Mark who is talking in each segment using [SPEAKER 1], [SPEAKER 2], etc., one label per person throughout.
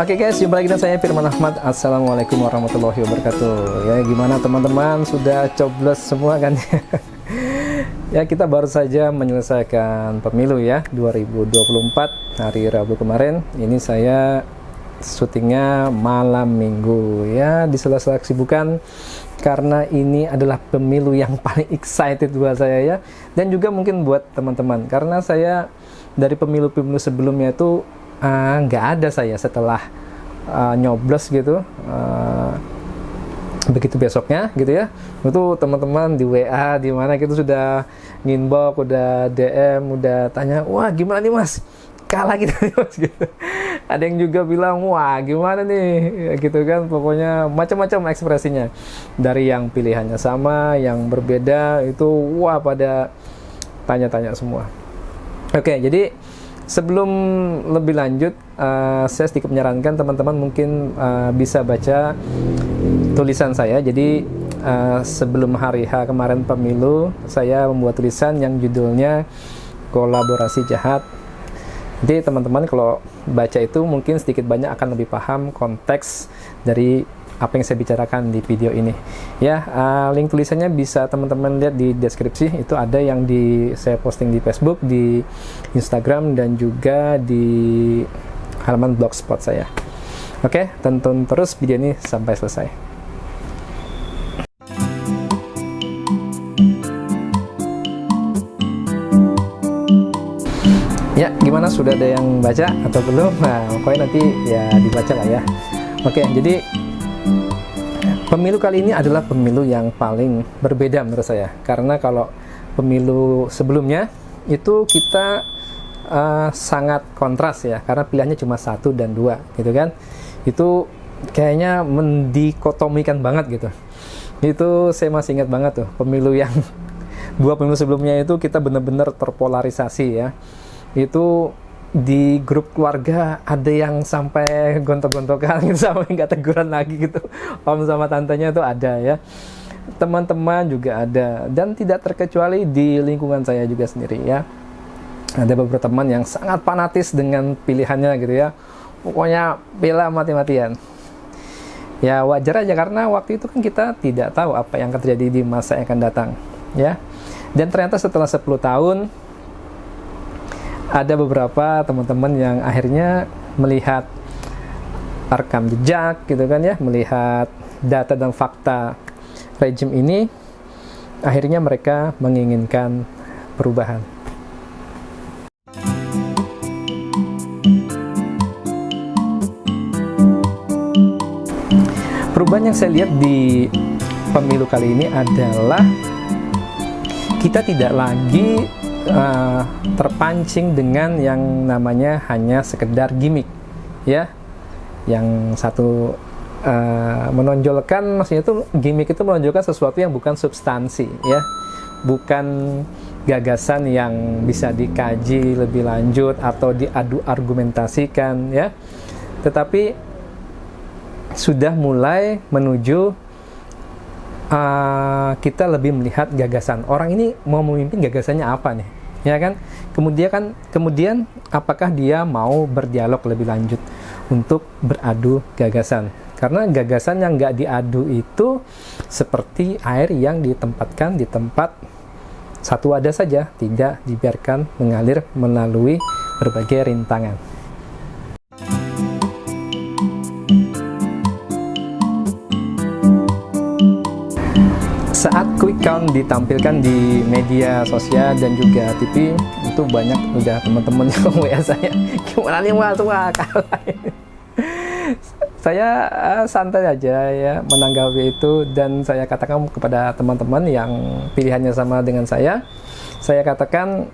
[SPEAKER 1] Oke guys, jumpa lagi dengan saya Firman Ahmad. Assalamualaikum warahmatullahi wabarakatuh. Ya, gimana teman-teman, sudah coblos semua kan? Ya, kita baru saja menyelesaikan pemilu ya 2024 hari Rabu kemarin. Ini saya syutingnya malam minggu ya, di sela-sela kesibukan, karena ini adalah pemilu yang paling excited buat saya ya, dan juga mungkin buat teman-teman, karena saya dari pemilu-pemilu sebelumnya itu nggak ada saya setelah nyoblos gitu. Begitu besoknya gitu ya, itu teman-teman di WA di mana gitu sudah nginbox, udah DM, udah tanya, wah gimana nih mas, kalah gitu mas gitu. Ada yang juga bilang, wah gimana nih gitu kan, pokoknya macam-macam ekspresinya, dari yang pilihannya sama, yang berbeda itu, wah pada tanya-tanya semua. Oke, jadi sebelum lebih lanjut, saya sedikit menyarankan teman-teman mungkin bisa baca tulisan saya. Jadi sebelum hari H kemarin pemilu, saya membuat tulisan yang judulnya Kolaborasi Jahat. Jadi teman-teman kalau baca itu mungkin sedikit banyak akan lebih paham konteks dari apa yang saya bicarakan di video ini ya. Link tulisannya bisa teman-teman lihat di deskripsi, itu ada yang saya posting di Facebook, di Instagram, dan juga di halaman blogspot saya. Oke, tonton terus video ini sampai selesai. Ya, gimana, sudah ada yang baca atau belum? Nah, pokoknya nanti ya dibaca lah ya. Oke, jadi pemilu kali ini adalah pemilu yang paling berbeda menurut saya, karena kalau pemilu sebelumnya itu kita sangat kontras ya, karena pilihannya cuma 1 dan 2 gitu kan. Itu kayaknya mendikotomikan banget gitu. Itu saya masih ingat banget tuh pemilu yang dua pemilu sebelumnya itu kita benar-benar terpolarisasi ya. Itu di grup keluarga ada yang sampai gontok-gontokan gitu, sampai nggak teguran lagi gitu, om sama tantenya itu ada ya, teman-teman juga ada, dan tidak terkecuali di lingkungan saya juga sendiri ya. Ada beberapa teman yang sangat fanatis dengan pilihannya gitu ya, pokoknya bela mati-matian. Ya wajar aja, karena waktu itu kan kita tidak tahu apa yang akan terjadi di masa yang akan datang ya. Dan ternyata setelah 10 tahun ada beberapa teman-teman yang akhirnya melihat rekam jejak gitu kan ya, melihat data dan fakta rejim ini, akhirnya mereka menginginkan perubahan. Perubahan yang saya lihat di pemilu kali ini adalah kita tidak lagi terpancing dengan yang namanya hanya sekedar gimmick ya. Yang satu menonjolkan, maksudnya itu gimmick itu menonjolkan sesuatu yang bukan substansi ya, bukan gagasan yang bisa dikaji lebih lanjut atau diadu argumentasikan ya, tetapi sudah mulai menuju kita lebih melihat gagasan orang ini mau memimpin, gagasannya apa nih ya kan. Kemudian apakah dia mau berdialog lebih lanjut untuk beradu gagasan, karena gagasan yang nggak diadu itu seperti air yang ditempatkan di tempat satu wadah saja, tidak dibiarkan mengalir melalui berbagai rintangan. Saat quick count ditampilkan di media sosial dan juga TV, itu banyak udah teman-teman yang WA saya, gimana nih mas, wah kalah. Saya santai aja ya menanggapi itu, dan saya katakan kepada teman-teman yang pilihannya sama dengan saya katakan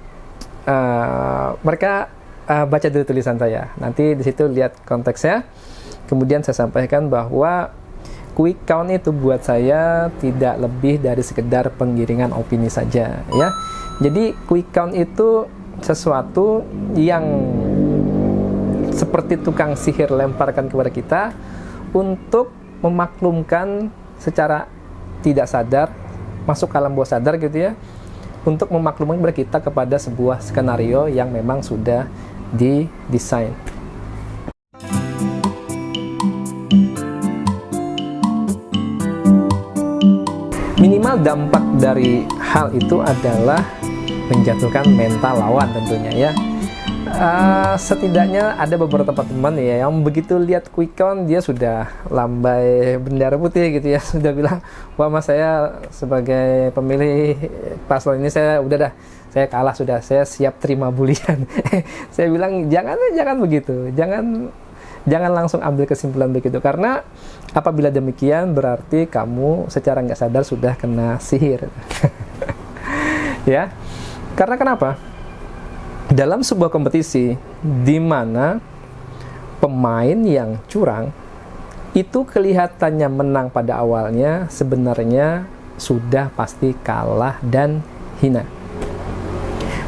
[SPEAKER 1] mereka baca dulu tulisan saya, nanti di situ lihat konteksnya. Kemudian saya sampaikan bahwa quick count itu buat saya tidak lebih dari sekedar penggiringan opini saja ya. Jadi quick count itu sesuatu yang seperti tukang sihir lemparkan kepada kita untuk memaklumkan secara tidak sadar, masuk ke alam bawah sadar gitu ya, untuk memaklumkan kepada kita kepada sebuah skenario yang memang sudah didesain. dampak dari hal itu adalah menjatuhkan mental lawan tentunya ya. Setidaknya ada beberapa teman ya yang begitu lihat quick count dia sudah lambai bendera putih gitu ya, sudah bilang, wah mas, saya sebagai pemilih paslon ini saya udah dah, saya kalah sudah, saya siap terima bulian. Saya bilang jangan begitu, jangan langsung ambil kesimpulan begitu, karena apabila demikian berarti kamu secara nggak sadar sudah kena sihir. Ya, karena kenapa? Dalam sebuah kompetisi di mana pemain yang curang itu kelihatannya menang pada awalnya, sebenarnya sudah pasti kalah dan hina.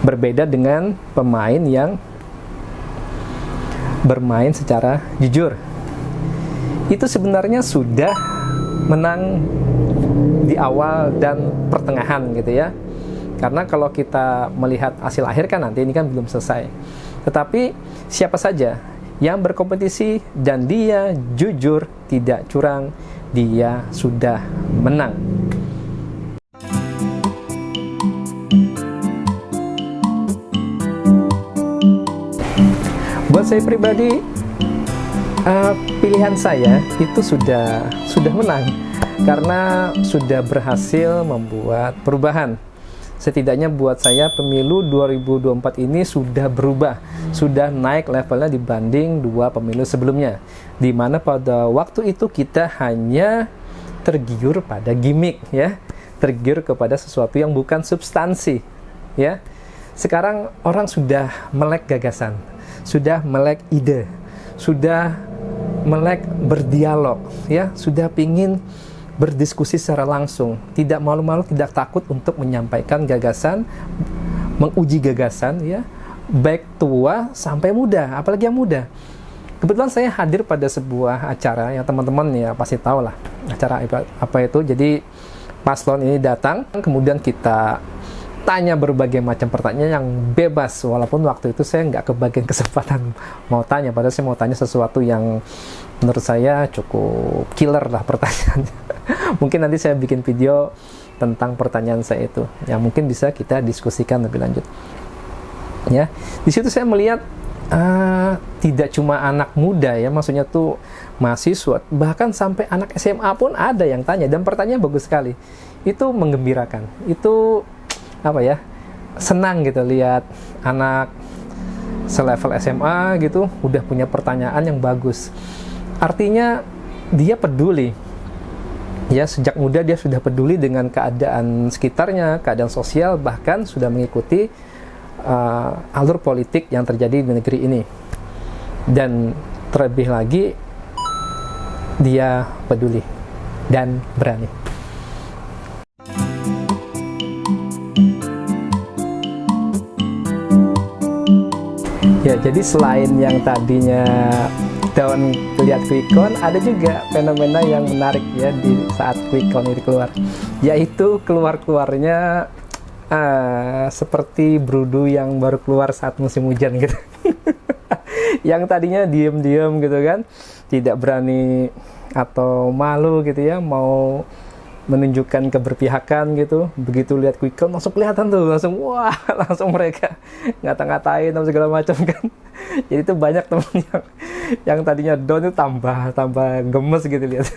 [SPEAKER 1] Berbeda dengan pemain yang bermain secara jujur. Itu sebenarnya sudah menang di awal dan pertengahan gitu ya. Karena kalau kita melihat hasil akhir kan nanti ini kan belum selesai. Tetapi siapa saja yang berkompetisi dan dia jujur, tidak curang, dia sudah menang. Buat saya pribadi, pilihan saya itu sudah menang karena sudah berhasil membuat perubahan. Setidaknya buat saya pemilu 2024 ini sudah berubah, sudah naik levelnya dibanding 2 pemilu sebelumnya, di mana pada waktu itu kita hanya tergiur pada gimmick ya, tergiur kepada sesuatu yang bukan substansi ya. Sekarang orang sudah melek gagasan, sudah melek ide, sudah melek berdialog ya, sudah pingin berdiskusi secara langsung, tidak malu-malu, tidak takut untuk menyampaikan gagasan, menguji gagasan ya, baik tua sampai muda, apalagi yang muda. Kebetulan saya hadir pada sebuah acara yang teman-teman ya pasti tahu lah acara apa itu. Jadi paslon ini datang, kemudian kita tanya berbagai macam pertanyaan yang bebas, walaupun waktu itu saya nggak kebagian kesempatan mau tanya, padahal saya mau tanya sesuatu yang menurut saya cukup killer lah pertanyaannya. Mungkin nanti saya bikin video tentang pertanyaan saya itu, yang mungkin bisa kita diskusikan lebih lanjut. Ya, di situ saya melihat tidak cuma anak muda ya, maksudnya tuh mahasiswa, bahkan sampai anak SMA pun ada yang tanya, dan pertanyaan bagus sekali. Itu menggembirakan, itu apa ya, senang gitu lihat anak selevel SMA gitu udah punya pertanyaan yang bagus. Artinya dia peduli ya, sejak muda dia sudah peduli dengan keadaan sekitarnya, keadaan sosial, bahkan sudah mengikuti alur politik yang terjadi di negeri ini. Dan terlebih lagi dia peduli dan berani. Ya, jadi selain yang tadinya daun lihat quick count, ada juga fenomena yang menarik ya di saat quick count itu keluar, yaitu keluarnya seperti brudu yang baru keluar saat musim hujan gitu. Yang tadinya diem-diem gitu kan, tidak berani atau malu gitu ya, mau menunjukkan keberpihakan gitu, begitu lihat quick count langsung kelihatan tuh, langsung wah, langsung mereka ngata-ngatain atau segala macam kan. Jadi itu banyak temen yang tadinya down itu tambah gemes gitu lihat.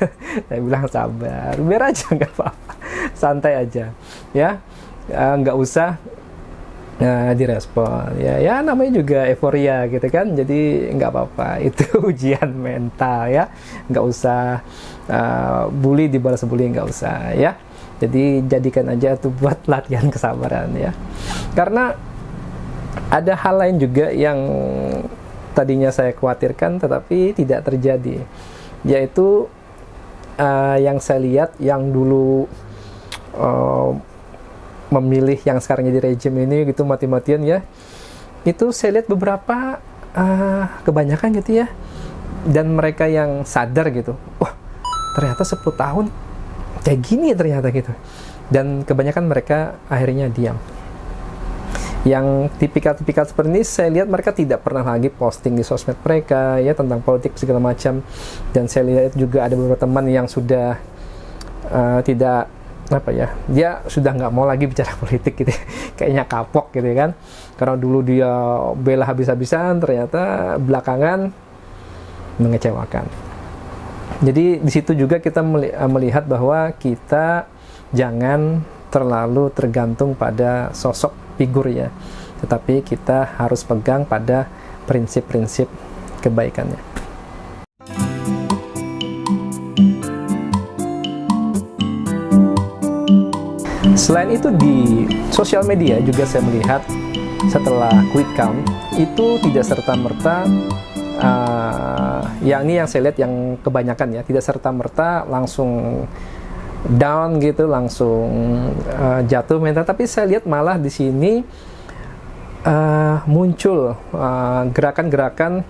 [SPEAKER 1] Saya bilang sabar, biar aja, nggak apa-apa, santai aja ya, nggak usah direspon ya, namanya juga euforia gitu kan, jadi nggak apa-apa, itu ujian mental ya, nggak usah bully dibalas bully, nggak usah ya. Jadi jadikan aja itu buat latihan kesabaran ya, karena ada hal lain juga yang tadinya saya khawatirkan tetapi tidak terjadi, yaitu yang saya lihat yang dulu memilih yang sekarang jadi rejim ini gitu mati-matian ya, itu saya lihat beberapa kebanyakan gitu ya, dan mereka yang sadar gitu, wah ternyata 10 tahun kayak gini ternyata gitu, dan kebanyakan mereka akhirnya diam. Yang tipikal-tipikal seperti ini saya lihat mereka tidak pernah lagi posting di sosmed mereka ya tentang politik segala macam, dan saya lihat juga ada beberapa teman yang sudah tidak apa ya, dia sudah nggak mau lagi bicara politik gitu ya. Kayaknya kapok gitu kan, karena dulu dia bela habis-habisan, ternyata belakangan mengecewakan. Jadi di situ juga kita melihat bahwa kita jangan terlalu tergantung pada sosok figur ya, tetapi kita harus pegang pada prinsip-prinsip kebaikannya. Selain itu di sosial media juga saya melihat setelah quick count itu tidak serta-merta yang ini yang saya lihat yang kebanyakan ya, tidak serta-merta langsung down gitu, langsung jatuh mental, tapi saya lihat malah di sini muncul gerakan-gerakan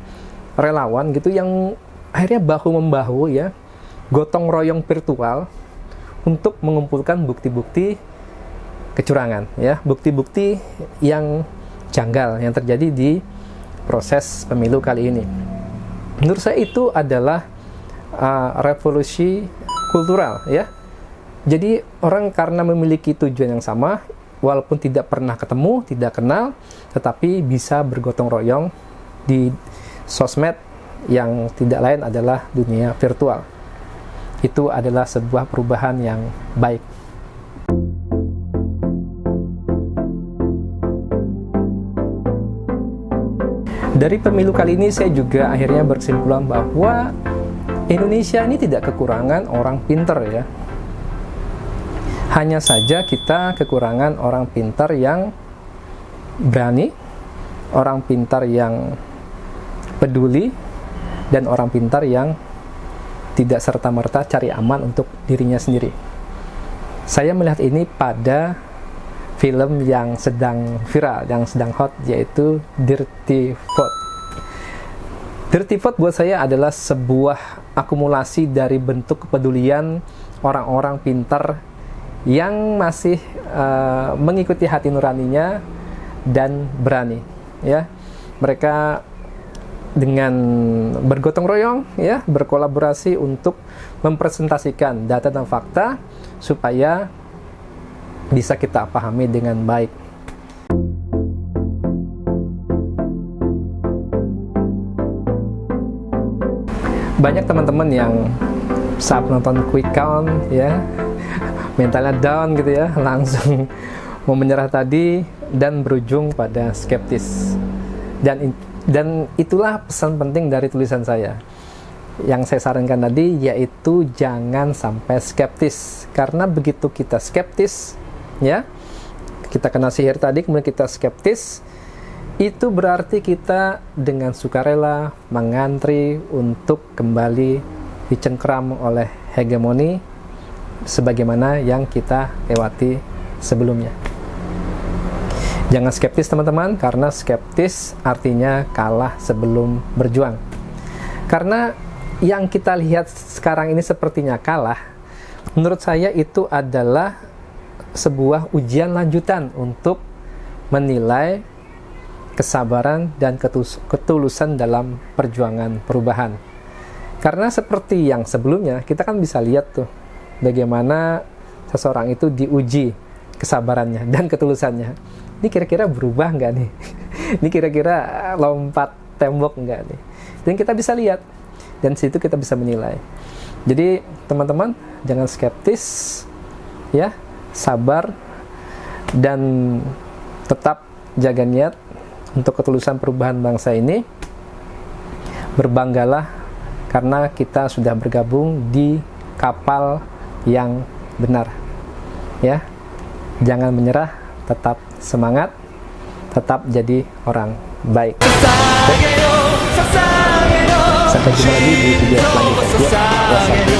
[SPEAKER 1] relawan gitu yang akhirnya bahu-membahu ya, gotong royong virtual untuk mengumpulkan bukti-bukti kecurangan ya, bukti-bukti yang janggal yang terjadi di proses pemilu kali ini. Menurut saya itu adalah revolusi kultural ya. Jadi orang karena memiliki tujuan yang sama, walaupun tidak pernah ketemu, tidak kenal, tetapi bisa bergotong royong di sosmed yang tidak lain adalah dunia virtual. Itu adalah sebuah perubahan yang baik. Dari pemilu kali ini saya juga akhirnya berkesimpulan bahwa Indonesia ini tidak kekurangan orang pintar ya. Hanya saja kita kekurangan orang pintar yang berani, orang pintar yang peduli, dan orang pintar yang tidak serta-merta cari aman untuk dirinya sendiri. Saya melihat ini pada film yang sedang viral, yang sedang hot, yaitu Dirty Vote. Dirty Vote buat saya adalah sebuah akumulasi dari bentuk kepedulian orang-orang pintar yang masih mengikuti hati nuraninya dan berani. Ya, mereka dengan bergotong royong, ya, berkolaborasi untuk mempresentasikan data dan fakta supaya bisa kita pahami dengan baik. Banyak teman-teman yang saat nonton quick count ya, mentalnya down gitu ya, langsung mau menyerah tadi dan berujung pada skeptis. Dan itulah pesan penting dari tulisan saya. Yang saya sarankan tadi yaitu jangan sampai skeptis, karena begitu kita skeptis ya, kita kena sihir tadi, kemudian kita skeptis, itu berarti kita dengan sukarela mengantri untuk kembali dicengkeram oleh hegemoni sebagaimana yang kita lewati sebelumnya. Jangan skeptis teman-teman, karena skeptis artinya kalah sebelum berjuang. Karena yang kita lihat sekarang ini sepertinya kalah, menurut saya itu adalah sebuah ujian lanjutan untuk menilai kesabaran dan ketulusan dalam perjuangan perubahan. Karena seperti yang sebelumnya, kita kan bisa lihat tuh bagaimana seseorang itu diuji kesabarannya dan ketulusannya. Ini kira-kira berubah nggak nih? Ini kira-kira lompat tembok nggak nih? Dan kita bisa lihat, dan situ kita bisa menilai. Jadi teman-teman jangan skeptis ya, sabar, dan tetap jaga niat untuk ketulusan perubahan bangsa ini. Berbanggalah karena kita sudah bergabung di kapal yang benar ya. Jangan menyerah, tetap semangat, tetap jadi orang baik. Sampai jumpa lagi di video selanjutnya. Wassalam.